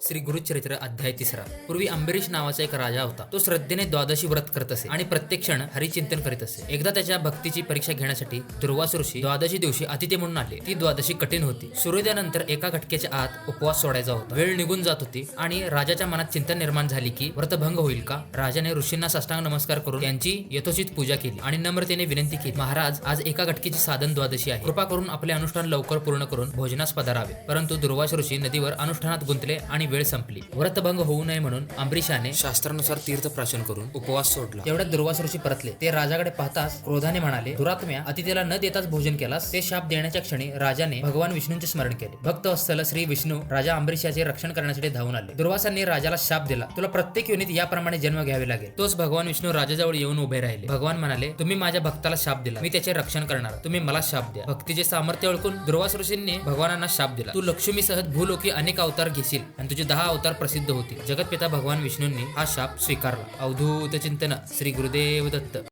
श्री गुरुचरित्र अध्याय 3. पूर्वी अंबरीश नावाचा एक राजा होता. तो श्रद्धेने द्वादशी व्रत करत असे आणि प्रत्येक क्षण हरिचिंतन करीत असे. एकदा त्याच्या भक्तीची परीक्षा घेण्यासाठी दुर्वास ऋषी द्वादशी दिवशी अतिथी म्हणून आले. ती द्वादशी कठीण होती. सूर्योदयानंतर एका घटकेच्या आत उपवास सोडायचा होता. वेळ निघून जात होती आणि राजाच्या मनात चिंता निर्माण झाली की व्रतभंग होईल का. राजाने ऋषींना साष्टांग नमस्कार करून त्यांची यथोचित पूजा केली आणि नम्रतेने विनंती केली, महाराज, आज एका घटकेची साधन द्वादशी आहे. कृपा करून आपले अनुष्ठान लवकर पूर्ण करून भोजनास पधारावे. परंतु दुर्वास ऋषी नदीवर अनुष्ठानात गुंतले आणि वेळ संपली. व्रतभंग होऊ नये म्हणून अंबरीशाने शास्त्रानुसार तीर्थप्राशन करून उपवास सोडला. तेवढ्यात दुर्वास ऋषी परतले. ते राजाकडे पाहताच क्रोधाने म्हणाले, दुरात्म्या, अतिथीला न देताच भोजन केलास. ते शाप देण्याच्या क्षणी राजाने भगवान विष्णूंचे स्मरण केले. भक्तवत्सल श्री विष्णू राजा अंबरीशाचे रक्षण करण्यासाठी धावून आले. दुर्वासांनी राजाला शाप दिला, तुला प्रत्येक योनीत याप्रमाणे जन्म घ्यावे लागेल. तोच भगवान विष्णू राजाजवळ येऊन उभे राहिले. भगवान म्हणाले, तुम्ही माझ्या भक्ताला शाप दिला, मी त्याचे रक्षण करणार. तुम्ही मला शाप द्या. भक्तीचे सामर्थ्य ओळखून दुर्वास ऋषींनी भगवानांना शाप दिला, तू लक्ष्मीसह भूलोकी अनेक अवतार घेशील आणि तुझे 10 अवतार प्रसिद्ध होतील. जगतपिता भगवान विष्णूंनी हा शाप स्वीकारला. अवधूत चिंतन. श्री गुरुदेव दत्त.